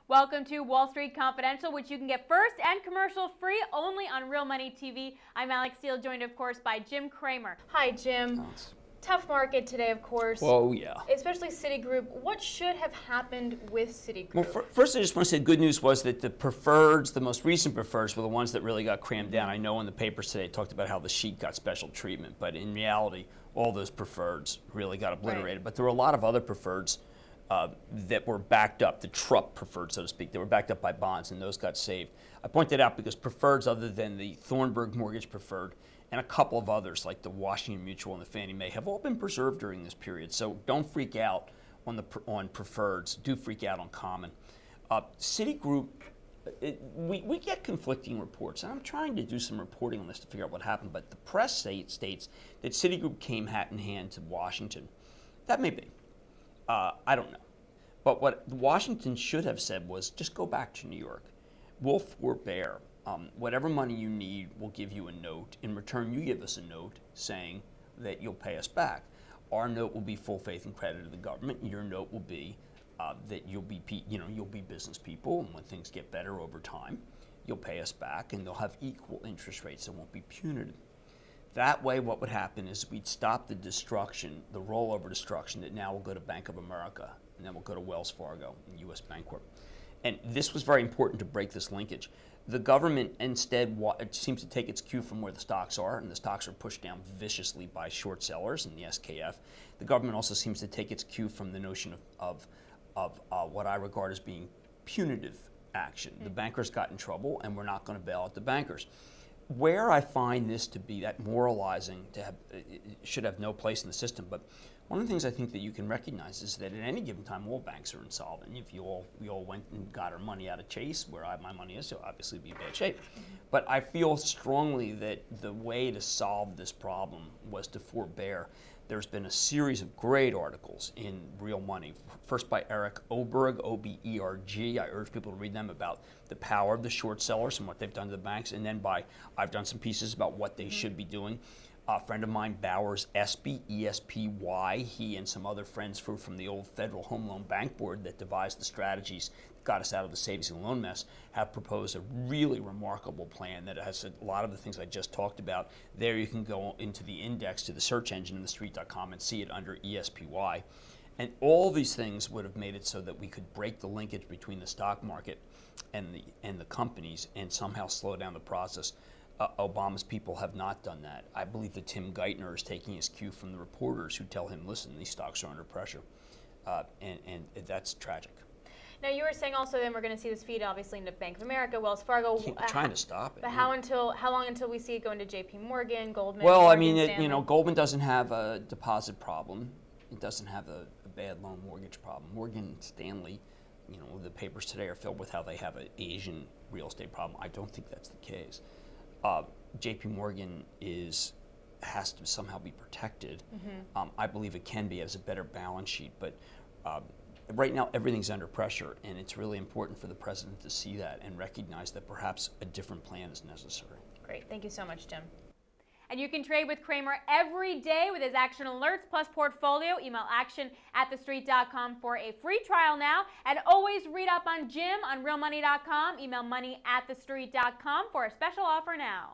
Welcome to Wall Street Confidential, which you can get first and commercial free only on Real Money TV. I'm Alex Steele, joined of course by Jim Cramer. Hi Jim. Thanks. Tough market today, of course. Oh yeah. Especially Citigroup. What should have happened with Citigroup? Well, first I just want to say the good news was that the preferreds, the most recent preferreds, were the ones that really got crammed down. I know in the papers today it talked about how the sheet got special treatment, but in reality, all those preferreds really got obliterated. Right. But there were a lot of other preferreds that were backed up, the TRUP preferred, so to speak. They were backed up by bonds, and those got saved. I point that out because preferreds other than the Thornburg mortgage preferred and a couple of others like the Washington Mutual and the Fannie Mae have all been preserved during this period. So don't freak out on preferreds. Do freak out on common. Citigroup, we get conflicting reports, and I'm trying to do some reporting on this to figure out what happened, but the press states that Citigroup came hat in hand to Washington. That may be. I don't know. But what Washington should have said was just go back to New York. We'll forbear. Whatever money you need, we'll give you a note. In return, you give us a note saying that you'll pay us back. Our note will be full faith and credit to the government. Your note will be that you'll be business people, and when things get better over time, you'll pay us back, and they'll have equal interest rates. It won't be punitive. That way, what would happen is we'd stop the destruction, the rollover destruction that now will go to Bank of America, and then will go to Wells Fargo and U.S. Bancorp. And this was very important to break this linkage. The government instead seems to take its cue from where the stocks are, and the stocks are pushed down viciously by short sellers and the SKF. The government also seems to take its cue from the notion of what I regard as being punitive action. The bankers got in trouble, and we're not going to bail out the bankers. Where I find this to be, that moralizing should have no place in the system, but one of the things I think that you can recognize is that at any given time, all banks are insolvent. If we all went and got our money out of Chase, where my money is, so obviously be in bad shape. But I feel strongly that the way to solve this problem was to forbear. There's been a series of great articles in Real Money, first by Eric Oberg, O-B-E-R-G. I urge people to read them about the power of the short sellers and what they've done to the banks, and then I've done some pieces about what they should be doing. A friend of mine, Bowers Espy, E-S-P-Y, he and some other friends from the old Federal Home Loan Bank Board that devised the strategies that got us out of the savings and loan mess, have proposed a really remarkable plan that has a lot of the things I just talked about. There you can go into the index to the search engine in thestreet.com and see it under ESPY. And all these things would have made it so that we could break the linkage between the stock market and the companies and somehow slow down the process. Obama's people have not done that. I believe that Tim Geithner is taking his cue from the reporters who tell him, listen, these stocks are under pressure. And that's tragic. Now, you were saying also then we're going to see this feed obviously into Bank of America, Wells Fargo. Trying to stop it. But how long until we see it go into J.P. Morgan, Goldman? Well, Morgan I mean, Goldman doesn't have a deposit problem. It doesn't have a bad loan mortgage problem. Morgan Stanley, the papers today are filled with how they have an Asian real estate problem. I don't think that's the case. J.P. Morgan has to somehow be protected. I believe it can be as a better balance sheet, but right now everything's under pressure, and it's really important for the president to see that and recognize that perhaps a different plan is necessary. Great, thank you so much, Jim. And you can trade with Cramer every day with his action alerts plus portfolio. Email action@thestreet.com for a free trial now. And always read up on Jim on realmoney.com. Email money@thestreet.com for a special offer now.